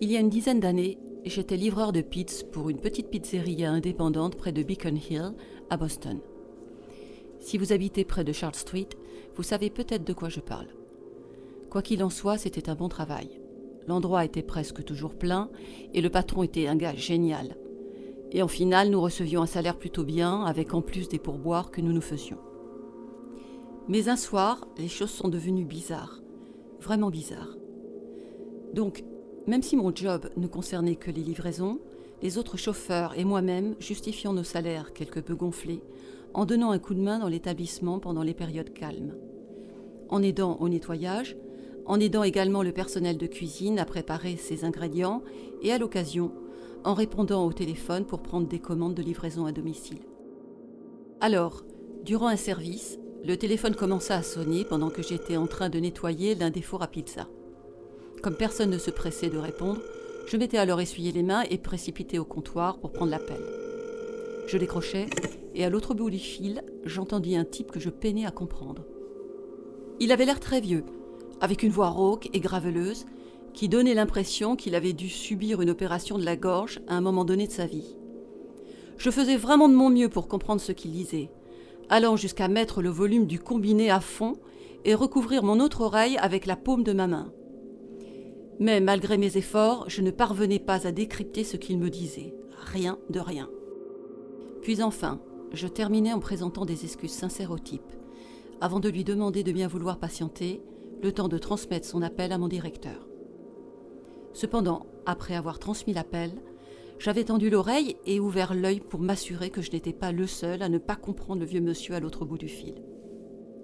Il y a une dizaine d'années, j'étais livreur de pizza pour une petite pizzeria indépendante près de Beacon Hill, à Boston. Si vous habitez près de Charles Street, vous savez peut-être de quoi je parle. Quoi qu'il en soit, c'était un bon travail. L'endroit était presque toujours plein et le patron était un gars génial. Et en finale, nous recevions un salaire plutôt bien, avec en plus des pourboires que nous nous faisions. Mais un soir, les choses sont devenues bizarres. Vraiment bizarres. Donc, même si mon job ne concernait que les livraisons, les autres chauffeurs et moi-même justifions nos salaires quelque peu gonflés en donnant un coup de main dans l'établissement pendant les périodes calmes. En aidant au nettoyage, en aidant également le personnel de cuisine à préparer ses ingrédients et à l'occasion, en répondant au téléphone pour prendre des commandes de livraison à domicile. Alors, durant un service, le téléphone commença à sonner pendant que j'étais en train de nettoyer l'un des fours à pizza. Comme personne ne se pressait de répondre, je m'étais alors essuyé les mains et précipité au comptoir pour prendre l'appel. Je décrochais et à l'autre bout du fil, j'entendis un type que je peinais à comprendre. Il avait l'air très vieux, avec une voix rauque et graveleuse, qui donnait l'impression qu'il avait dû subir une opération de la gorge à un moment donné de sa vie. Je faisais vraiment de mon mieux pour comprendre ce qu'il disait, allant jusqu'à mettre le volume du combiné à fond et recouvrir mon autre oreille avec la paume de ma main. Mais malgré mes efforts, je ne parvenais pas à décrypter ce qu'il me disait. Rien de rien. Puis enfin, je terminai en présentant des excuses sincères au type, avant de lui demander de bien vouloir patienter, le temps de transmettre son appel à mon directeur. Cependant, après avoir transmis l'appel, j'avais tendu l'oreille et ouvert l'œil pour m'assurer que je n'étais pas le seul à ne pas comprendre le vieux monsieur à l'autre bout du fil.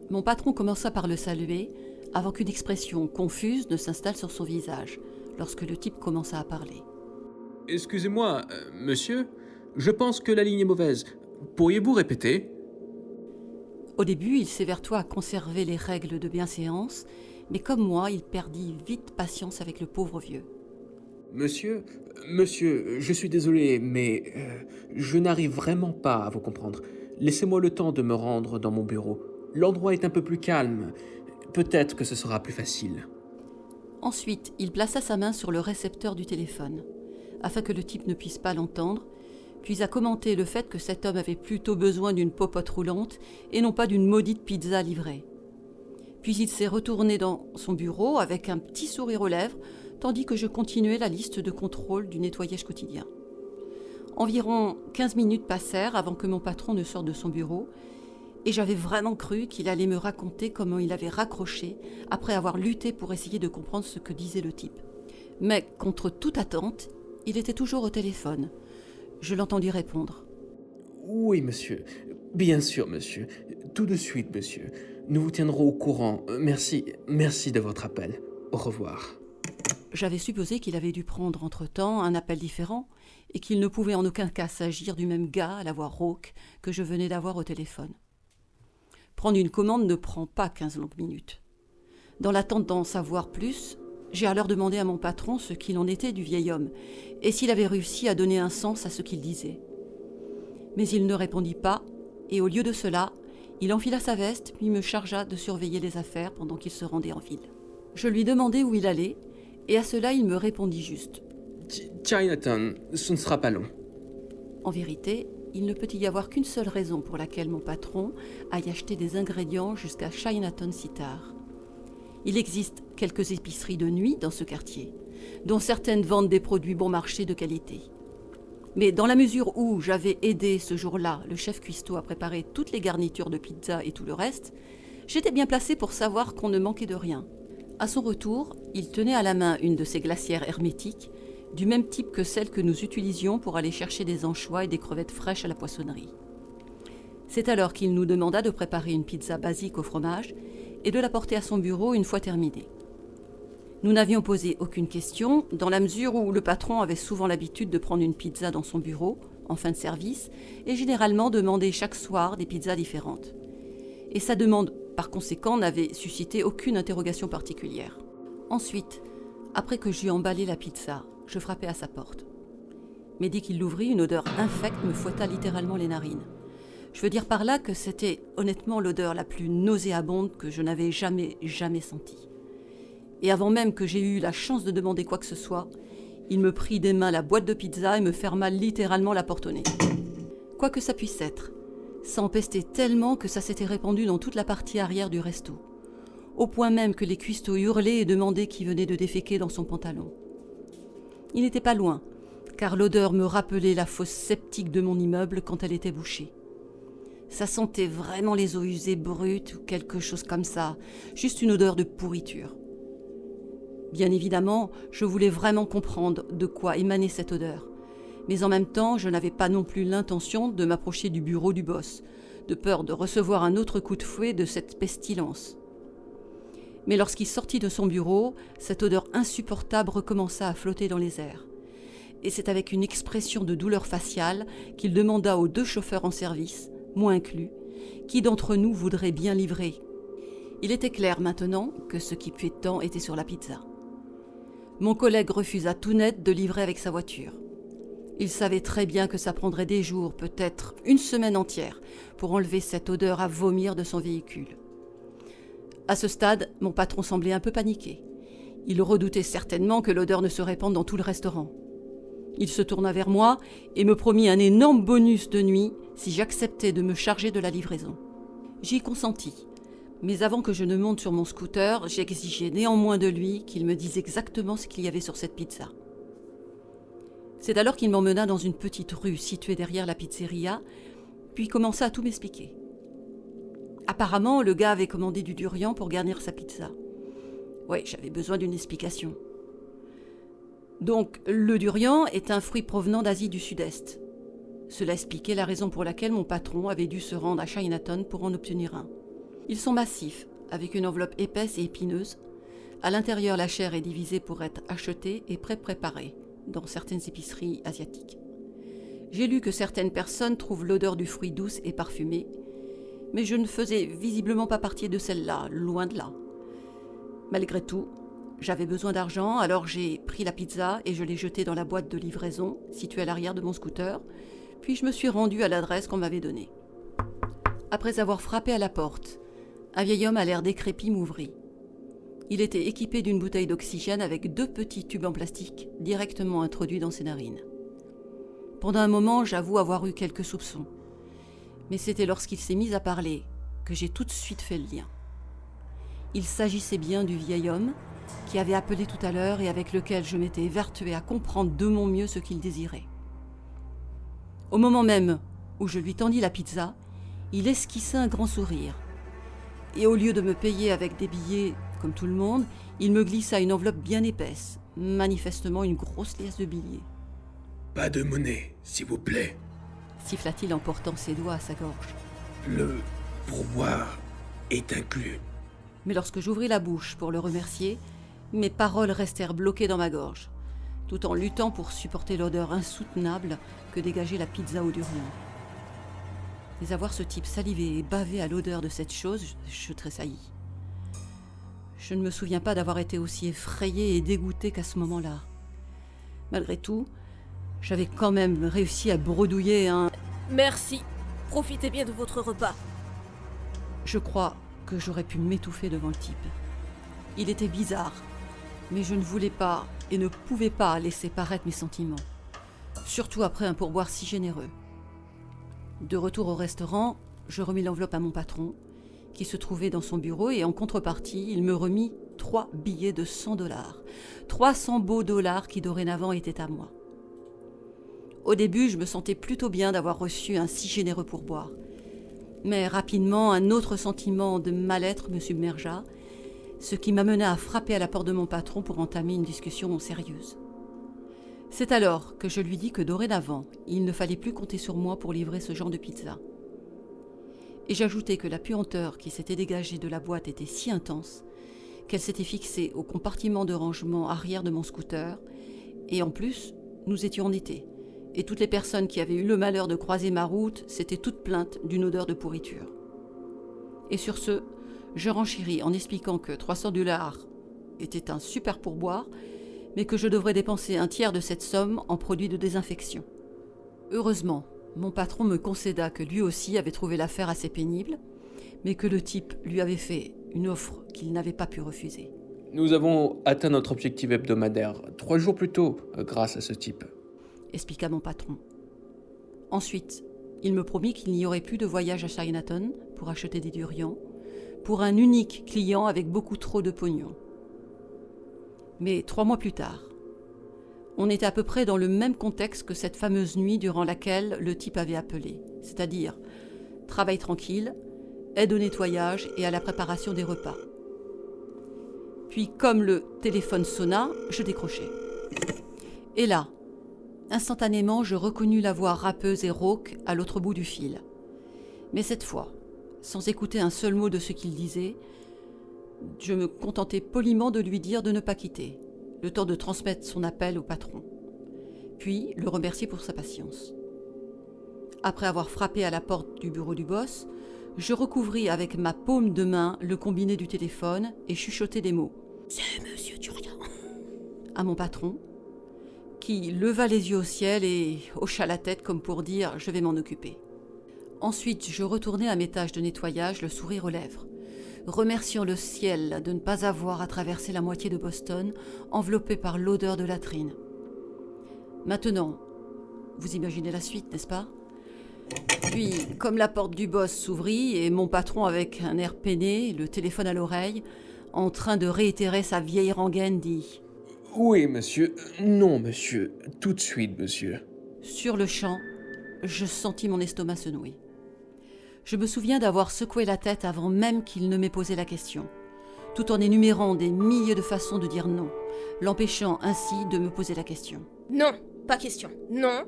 Mon patron commença par le saluer, avant qu'une expression confuse ne s'installe sur son visage, lorsque le type commença à parler. « Excusez-moi, monsieur, je pense que la ligne est mauvaise. Pourriez-vous répéter ?» Au début, il s'évertua à conserver les règles de bienséance, mais comme moi, il perdit vite patience avec le pauvre vieux. Monsieur, je suis désolé, mais je n'arrive vraiment pas à vous comprendre. Laissez-moi le temps de me rendre dans mon bureau. L'endroit est un peu plus calme. Peut-être que ce sera plus facile. » Ensuite, il plaça sa main sur le récepteur du téléphone, afin que le type ne puisse pas l'entendre, puis a commenté le fait que cet homme avait plutôt besoin d'une popote roulante et non pas d'une maudite pizza livrée. Puis il s'est retourné dans son bureau avec un petit sourire aux lèvres, tandis que je continuais la liste de contrôle du nettoyage quotidien. Environ 15 minutes passèrent avant que mon patron ne sorte de son bureau, et j'avais vraiment cru qu'il allait me raconter comment il avait raccroché après avoir lutté pour essayer de comprendre ce que disait le type. Mais contre toute attente, il était toujours au téléphone. Je l'entendis répondre. « Oui, monsieur. Bien sûr, monsieur. Tout de suite, monsieur. Nous vous tiendrons au courant. Merci de votre appel. Au revoir. » J'avais supposé qu'il avait dû prendre entre-temps un appel différent et qu'il ne pouvait en aucun cas s'agir du même gars à la voix rauque que je venais d'avoir au téléphone. Prendre une commande ne prend pas 15 longues minutes. Dans l'attente d'en savoir plus, j'ai alors demandé à mon patron ce qu'il en était du vieil homme et s'il avait réussi à donner un sens à ce qu'il disait. Mais il ne répondit pas et au lieu de cela, il enfila sa veste puis me chargea de surveiller les affaires pendant qu'il se rendait en ville. Je lui demandai où il allait et à cela il me répondit juste. « Chinatown, ce ne sera pas long. » En vérité, il ne peut y avoir qu'une seule raison pour laquelle mon patron aille acheter des ingrédients jusqu'à Chinatown si tard. Il existe quelques épiceries de nuit dans ce quartier, dont certaines vendent des produits bon marché de qualité. Mais dans la mesure où j'avais aidé ce jour-là le chef cuistot à préparer toutes les garnitures de pizza et tout le reste, j'étais bien placé pour savoir qu'on ne manquait de rien. À son retour, il tenait à la main une de ces glacières hermétiques, du même type que celle que nous utilisions pour aller chercher des anchois et des crevettes fraîches à la poissonnerie. C'est alors qu'il nous demanda de préparer une pizza basique au fromage et de la porter à son bureau une fois terminée. Nous n'avions posé aucune question, dans la mesure où le patron avait souvent l'habitude de prendre une pizza dans son bureau, en fin de service, et généralement demandait chaque soir des pizzas différentes. Et sa demande, par conséquent, n'avait suscité aucune interrogation particulière. Ensuite, après que j'eus emballé la pizza, je frappai à sa porte. Mais dès qu'il l'ouvrit, une odeur infecte me fouetta littéralement les narines. Je veux dire par là que c'était honnêtement l'odeur la plus nauséabonde que je n'avais jamais sentie. Et avant même que j'aie eu la chance de demander quoi que ce soit, Il me prit des mains la boîte de pizza et me ferma littéralement la porte au nez. Quoi que ça puisse être, ça empestait tellement que ça s'était répandu dans toute la partie arrière du resto, au point même que les cuistots hurlaient et demandaient qui venait de déféquer dans son pantalon. Il n'était pas loin, car l'odeur me rappelait la fosse septique de mon immeuble quand elle était bouchée. Ça sentait vraiment les eaux usées brutes ou quelque chose comme ça, juste une odeur de pourriture. Bien évidemment, je voulais vraiment comprendre de quoi émanait cette odeur. Mais en même temps, je n'avais pas non plus l'intention de m'approcher du bureau du boss, de peur de recevoir un autre coup de fouet de cette pestilence. Mais lorsqu'il sortit de son bureau, cette odeur insupportable recommença à flotter dans les airs. Et c'est avec une expression de douleur faciale qu'il demanda aux 2 chauffeurs en service, moi inclus, qui d'entre nous voudrait bien livrer. Il était clair maintenant que ce qui puait tant était sur la pizza. Mon collègue refusa tout net de livrer avec sa voiture. Il savait très bien que ça prendrait des jours, peut-être une semaine entière, pour enlever cette odeur à vomir de son véhicule. À ce stade, mon patron semblait un peu paniqué. Il redoutait certainement que l'odeur ne se répande dans tout le restaurant. Il se tourna vers moi et me promit un énorme bonus de nuit si j'acceptais de me charger de la livraison. J'y consentis, mais avant que je ne monte sur mon scooter, j'exigeais néanmoins de lui qu'il me dise exactement ce qu'il y avait sur cette pizza. C'est alors qu'il m'emmena dans une petite rue située derrière la pizzeria, puis commença à tout m'expliquer. Apparemment, le gars avait commandé du durian pour garnir sa pizza. Ouais, j'avais besoin d'une explication. Donc, le durian est un fruit provenant d'Asie du Sud-Est. Cela expliquait la raison pour laquelle mon patron avait dû se rendre à Chinatown pour en obtenir un. Ils sont massifs, avec une enveloppe épaisse et épineuse. À l'intérieur, la chair est divisée pour être achetée et pré-préparée dans certaines épiceries asiatiques. J'ai lu que certaines personnes trouvent l'odeur du fruit douce et parfumée, mais je ne faisais visiblement pas partie de celle-là, loin de là. Malgré tout, j'avais besoin d'argent, alors j'ai pris la pizza et je l'ai jetée dans la boîte de livraison située à l'arrière de mon scooter, puis je me suis rendue à l'adresse qu'on m'avait donnée. Après avoir frappé à la porte, un vieil homme à l'air décrépit m'ouvrit. Il était équipé d'une bouteille d'oxygène avec 2 petits tubes en plastique directement introduits dans ses narines. Pendant un moment, j'avoue avoir eu quelques soupçons. Mais c'était lorsqu'il s'est mis à parler que j'ai tout de suite fait le lien. Il s'agissait bien du vieil homme qui avait appelé tout à l'heure et avec lequel je m'étais évertuée à comprendre de mon mieux ce qu'il désirait. Au moment même où je lui tendis la pizza, il esquissa un grand sourire. Et au lieu de me payer avec des billets comme tout le monde, il me glissa une enveloppe bien épaisse, manifestement une grosse liasse de billets. « Pas de monnaie, s'il vous plaît. » siffla-t-il en portant ses doigts à sa gorge. « Le pourboire est inclus. » Mais lorsque j'ouvris la bouche pour le remercier, mes paroles restèrent bloquées dans ma gorge, tout en luttant pour supporter l'odeur insoutenable que dégageait la pizza au durian. Mais à voir ce type saliver et baver à l'odeur de cette chose, je tressaillis. Je ne me souviens pas d'avoir été aussi effrayée et dégoûtée qu'à ce moment-là. Malgré tout, j'avais quand même réussi à bredouiller un « Merci, profitez bien de votre repas. » Je crois que j'aurais pu m'étouffer devant le type. Il était bizarre, mais je ne voulais pas et ne pouvais pas laisser paraître mes sentiments, surtout après un pourboire si généreux. De retour au restaurant, je remis l'enveloppe à mon patron, qui se trouvait dans son bureau, et en contrepartie, il me remit 3 billets de $100. 300 beaux dollars qui dorénavant étaient à moi. Au début, je me sentais plutôt bien d'avoir reçu un si généreux pourboire. Mais rapidement, un autre sentiment de mal-être me submergea, ce qui m'amena à frapper à la porte de mon patron pour entamer une discussion sérieuse. C'est alors que je lui dis que dorénavant, il ne fallait plus compter sur moi pour livrer ce genre de pizza. Et j'ajoutai que la puanteur qui s'était dégagée de la boîte était si intense qu'elle s'était fixée au compartiment de rangement arrière de mon scooter, et en plus, nous étions en été, et toutes les personnes qui avaient eu le malheur de croiser ma route s'étaient toutes plaintes d'une odeur de pourriture. Et sur ce, je renchéris en expliquant que $300 était un super pourboire, mais que je devrais dépenser un tiers de cette somme en produits de désinfection. Heureusement, mon patron me concéda que lui aussi avait trouvé l'affaire assez pénible, mais que le type lui avait fait une offre qu'il n'avait pas pu refuser. « Nous avons atteint notre objectif hebdomadaire 3 jours plus tôt, grâce à ce type. Expliqua mon patron. Ensuite, il me promit qu'il n'y aurait plus de voyage à Chinatown pour acheter des durians, pour un unique client avec beaucoup trop de pognon. Mais 3 mois plus tard, on était à peu près dans le même contexte que cette fameuse nuit durant laquelle le type avait appelé, c'est-à-dire travail tranquille, aide au nettoyage et à la préparation des repas. Puis, comme le téléphone sonna, je décrochai. Et là, instantanément, je reconnus la voix râpeuse et rauque à l'autre bout du fil. Mais cette fois, sans écouter un seul mot de ce qu'il disait, je me contentai poliment de lui dire de ne pas quitter, le temps de transmettre son appel au patron, puis le remercier pour sa patience. Après avoir frappé à la porte du bureau du boss, je recouvris avec ma paume de main le combiné du téléphone et chuchotai des mots. « C'est Monsieur Durian » à mon patron, qui leva les yeux au ciel et hocha la tête comme pour dire « je vais m'en occuper ». Ensuite, je retournai à mes tâches de nettoyage, le sourire aux lèvres, remerciant le ciel de ne pas avoir à traverser la moitié de Boston, enveloppé par l'odeur de latrine. Maintenant, vous imaginez la suite, n'est-ce pas ? Puis, comme la porte du boss s'ouvrit et mon patron, avec un air peiné, le téléphone à l'oreille, en train de réitérer sa vieille rengaine, dit « Oui, monsieur. Non, monsieur. Tout de suite, monsieur. » Sur le champ, je sentis mon estomac se nouer. Je me souviens d'avoir secoué la tête avant même qu'il ne m'ait posé la question, tout en énumérant des milliers de façons de dire non, l'empêchant ainsi de me poser la question. Non, pas question. Non,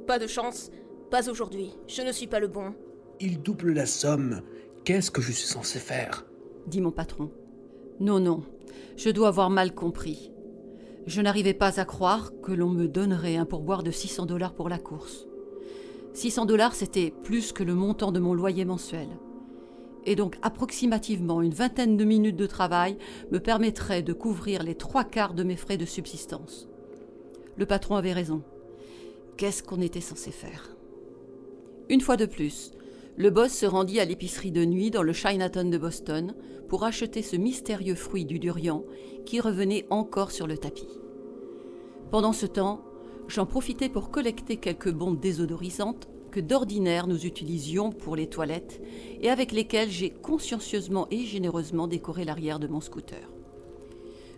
pas de chance. Pas aujourd'hui, je ne suis pas le bon. Il double la somme. Qu'est-ce que je suis censé faire ? Dit mon patron. Non, je dois avoir mal compris. Je n'arrivais pas à croire que l'on me donnerait un pourboire de $600 pour la course. $600, c'était plus que le montant de mon loyer mensuel. Et donc approximativement une 20aine de minutes de travail me permettrait de couvrir les 3/4 de mes frais de subsistance. Le patron avait raison. Qu'est-ce qu'on était censé faire ? Une fois de plus, le boss se rendit à l'épicerie de nuit dans le Chinatown de Boston pour acheter ce mystérieux fruit du durian qui revenait encore sur le tapis. Pendant ce temps, j'en profitais pour collecter quelques bombes désodorisantes que d'ordinaire nous utilisions pour les toilettes et avec lesquelles j'ai consciencieusement et généreusement décoré l'arrière de mon scooter.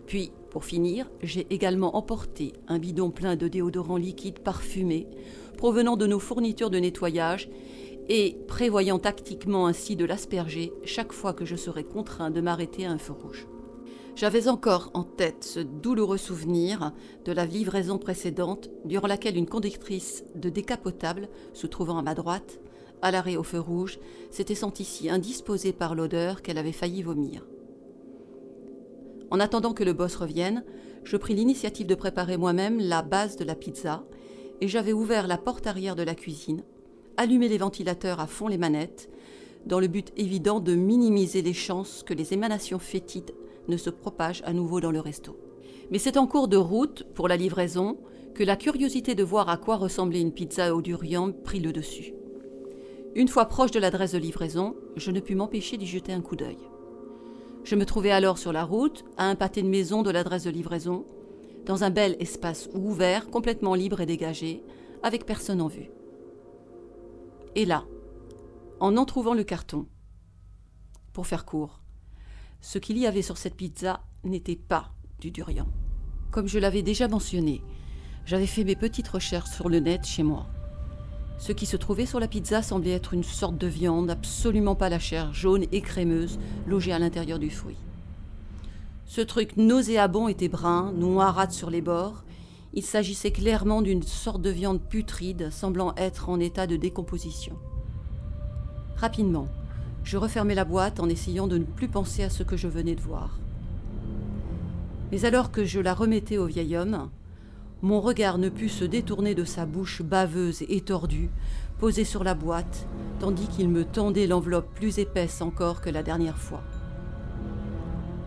Puis, pour finir, j'ai également emporté un bidon plein de déodorant liquide parfumé provenant de nos fournitures de nettoyage et prévoyant tactiquement ainsi de l'asperger chaque fois que je serais contraint de m'arrêter à un feu rouge. J'avais encore en tête ce douloureux souvenir de la livraison précédente durant laquelle une conductrice de décapotable, se trouvant à ma droite, à l'arrêt au feu rouge, s'était sentie si indisposée par l'odeur qu'elle avait failli vomir. En attendant que le boss revienne, je pris l'initiative de préparer moi-même la base de la pizza et j'avais ouvert la porte arrière de la cuisine, allumé les ventilateurs à fond les manettes, dans le but évident de minimiser les chances que les émanations fétides ne se propagent à nouveau dans le resto. Mais c'est en cours de route, pour la livraison, que la curiosité de voir à quoi ressemblait une pizza au durian prit le dessus. Une fois proche de l'adresse de livraison, je ne pus m'empêcher d'y jeter un coup d'œil. Je me trouvais alors sur la route, à un pâté de maison de l'adresse de livraison, dans un bel espace ouvert, complètement libre et dégagé, avec personne en vue. Et là, en trouvant le carton, pour faire court, ce qu'il y avait sur cette pizza n'était pas du durian. Comme je l'avais déjà mentionné, j'avais fait mes petites recherches sur le net chez moi. Ce qui se trouvait sur la pizza semblait être une sorte de viande, absolument pas la chair jaune et crémeuse, logée à l'intérieur du fruit. Ce truc nauséabond était brun, noirâtre sur les bords. Il s'agissait clairement d'une sorte de viande putride, semblant être en état de décomposition. Rapidement, je refermai la boîte en essayant de ne plus penser à ce que je venais de voir. Mais alors que je la remettais au vieil homme, mon regard ne put se détourner de sa bouche baveuse et tordue, posée sur la boîte, tandis qu'il me tendait l'enveloppe plus épaisse encore que la dernière fois.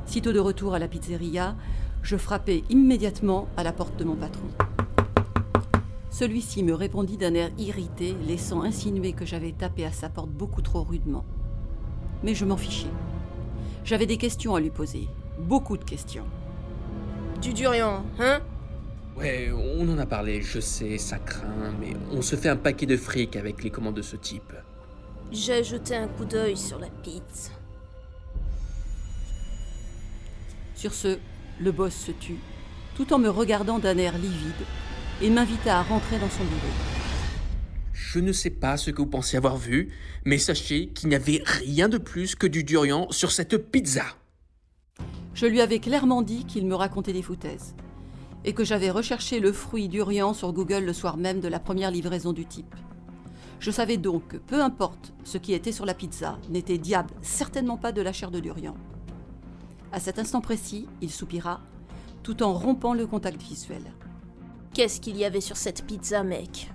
Sitôt de retour à la pizzeria, je frappai immédiatement à la porte de mon patron. Celui-ci me répondit d'un air irrité, laissant insinuer que j'avais tapé à sa porte beaucoup trop rudement. Mais je m'en fichais. J'avais des questions à lui poser, Beaucoup de questions. Du durian, hein? Ouais, on en a parlé, je sais, ça craint, mais on se fait un paquet de fric avec les commandes de ce type. J'ai jeté un coup d'œil sur la pizza. Sur ce, le boss se tut, tout en me regardant d'un air livide, et m'invita à rentrer dans son bureau. Je ne sais pas ce que vous pensez avoir vu, mais sachez qu'il n'y avait rien de plus que du durian sur cette pizza. Je lui avais clairement dit qu'il me racontait des foutaises, et que j'avais recherché le fruit durian sur Google le soir même de la première livraison du type. Je savais donc que peu importe ce qui était sur la pizza, n'était diable certainement pas de la chair de durian. À cet instant précis, il soupira, tout en rompant le contact visuel. Qu'est-ce qu'il y avait sur cette pizza, mec?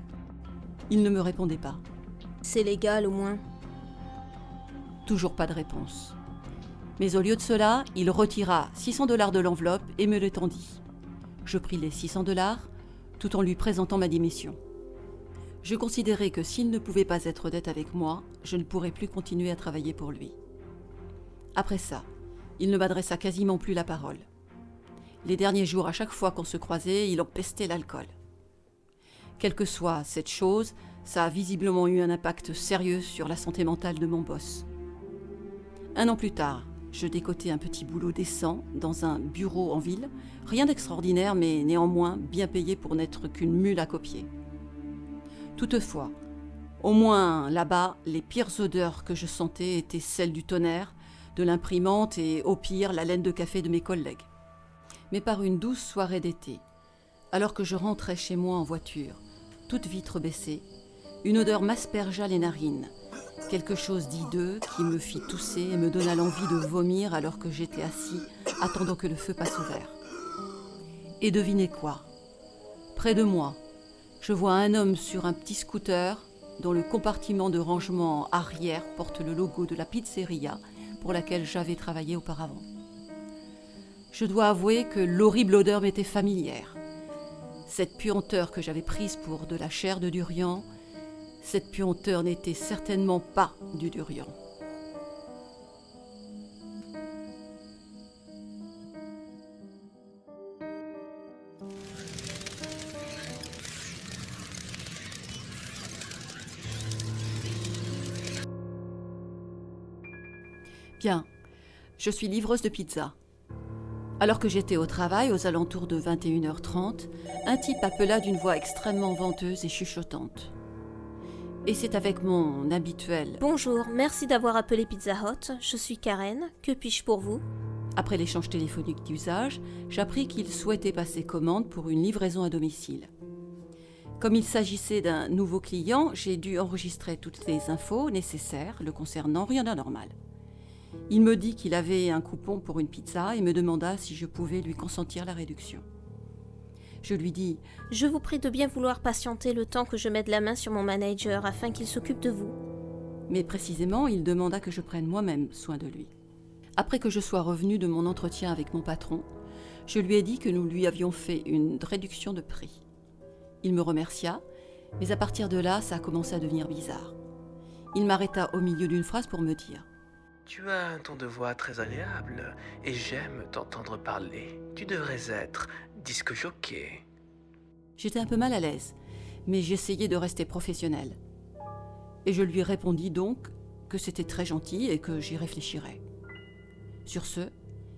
Il ne me répondait pas. C'est légal au moins. Toujours pas de réponse. Mais au lieu de cela, il retira $600 de l'enveloppe et me le tendit. Je pris les $600 tout en lui présentant ma démission. Je considérais que s'il ne pouvait pas être honnête avec moi, je ne pourrais plus continuer à travailler pour lui. Après ça, il ne m'adressa quasiment plus la parole. Les derniers jours, à chaque fois qu'on se croisait, il empestait l'alcool. Quelle que soit cette chose, ça a visiblement eu un impact sérieux sur la santé mentale de mon boss. 1 an plus tard, je décotais un petit boulot décent dans un bureau en ville, rien d'extraordinaire mais néanmoins bien payé pour n'être qu'une mule à copier. Toutefois, au moins là-bas, les pires odeurs que je sentais étaient celles du tonnerre, de l'imprimante et au pire la laine de café de mes collègues. Mais par une douce soirée d'été, alors que je rentrais chez moi en voiture, toute vitre baissée, une odeur m'aspergea les narines. Quelque chose d'hideux qui me fit tousser et me donna l'envie de vomir alors que j'étais assis, attendant que le feu passe au vert. Et devinez quoi? Près de moi, je vois un homme sur un petit scooter dont le compartiment de rangement arrière porte le logo de la pizzeria pour laquelle j'avais travaillé auparavant. Je dois avouer que l'horrible odeur m'était familière. Cette puanteur que j'avais prise pour de la chair de durian, cette puanteur n'était certainement pas du durian. Bien, je suis livreuse de pizza. Alors que j'étais au travail, aux alentours de 21h30, un type appela d'une voix extrêmement venteuse et chuchotante. Et c'est avec mon habituel « Bonjour, merci d'avoir appelé Pizza Hut. Je suis Karen. Que puis-je pour vous? » Après l'échange téléphonique d'usage, j'appris qu'il souhaitait passer commande pour une livraison à domicile. Comme il s'agissait d'un nouveau client, j'ai dû enregistrer toutes les infos nécessaires le concernant, rien d'anormal. Il me dit qu'il avait un coupon pour une pizza et me demanda si je pouvais lui consentir la réduction. Je lui dis « Je vous prie de bien vouloir patienter le temps que je mette la main sur mon manager afin qu'il s'occupe de vous. » Mais précisément, il demanda que je prenne moi-même soin de lui. Après que je sois revenue de mon entretien avec mon patron, je lui ai dit que nous lui avions fait une réduction de prix. Il me remercia, mais à partir de là, ça a commencé à devenir bizarre. Il m'arrêta au milieu d'une phrase pour me dire « Tu as un ton de voix très agréable et j'aime t'entendre parler. Tu devrais être disque jockey. » J'étais un peu mal à l'aise, mais j'essayais de rester professionnelle. Et je lui répondis donc que c'était très gentil et que j'y réfléchirais. Sur ce,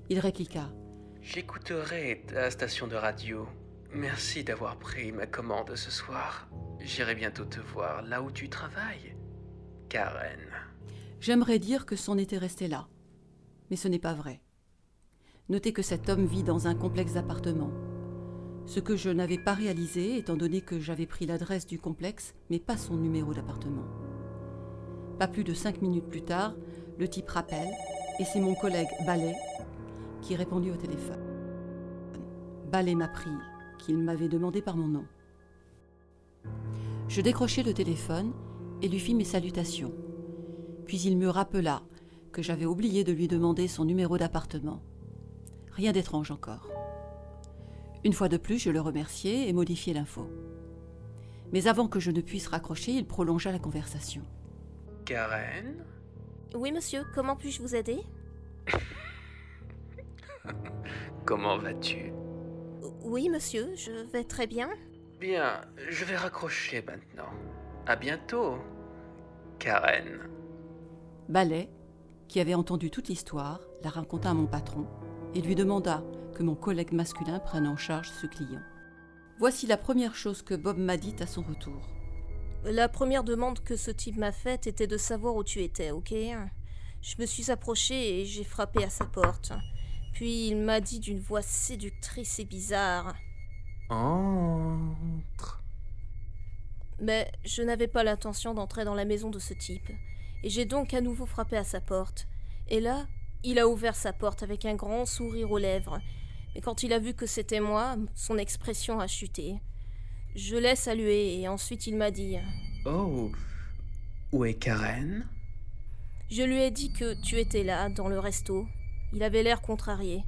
il répliqua « J'écouterai ta station de radio. Merci d'avoir pris ma commande ce soir. J'irai bientôt te voir là où tu travailles. Karen. » J'aimerais dire que c'en était resté là, mais ce n'est pas vrai. Notez que cet homme vit dans un complexe d'appartements. Ce que je n'avais pas réalisé, étant donné que j'avais pris l'adresse du complexe, mais pas son numéro d'appartement. Pas plus de 5 minutes plus tard, le type rappelle, et c'est mon collègue Ballet qui répondit au téléphone. Ballet m'apprit qu'il m'avait demandé par mon nom. Je décrochai le téléphone et lui fis mes salutations. Puis il me rappela que j'avais oublié de lui demander son numéro d'appartement. Rien d'étrange encore. Une fois de plus, je le remerciai et modifiai l'info. Mais avant que je ne puisse raccrocher, il prolongea la conversation. « Karen ?» Oui, monsieur, comment puis-je vous aider? comment vas-tu? Oui, monsieur, je vais très bien. Bien, je vais raccrocher maintenant. À bientôt, Karen. Ballet, qui avait entendu toute l'histoire, la raconta à mon patron et lui demanda que mon collègue masculin prenne en charge ce client. Voici la première chose que Bob m'a dite à son retour. La première demande que ce type m'a faite était de savoir où tu étais, ok? Je me suis approchée et j'ai frappé à sa porte. Puis il m'a dit d'une voix séductrice et bizarre. Entre. Mais je n'avais pas l'intention d'entrer dans la maison de ce type. Et j'ai donc à nouveau frappé à sa porte. Et là, il a ouvert sa porte avec un grand sourire aux lèvres. Mais quand il a vu que c'était moi, son expression a chuté. Je l'ai salué et ensuite il m'a dit... Oh, où est Karen? Je lui ai dit que tu étais là, dans le resto. Il avait l'air contrarié.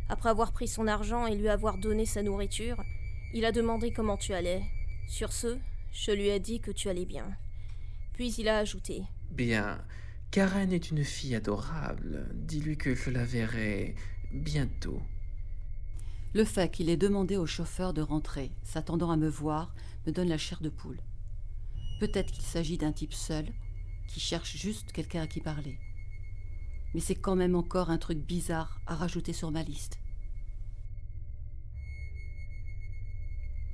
Après avoir pris son argent et lui avoir donné sa nourriture, il a demandé comment tu allais. Sur ce, je lui ai dit que tu allais bien. Puis il a ajouté. Bien, Karen est une fille adorable. Dis-lui que je la verrai bientôt. Le fait qu'il ait demandé au chauffeur de rentrer, s'attendant à me voir, me donne la chair de poule. Peut-être qu'il s'agit d'un type seul, qui cherche juste quelqu'un à qui parler. Mais c'est quand même encore un truc bizarre à rajouter sur ma liste.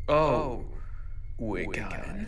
Oh, où est Karen?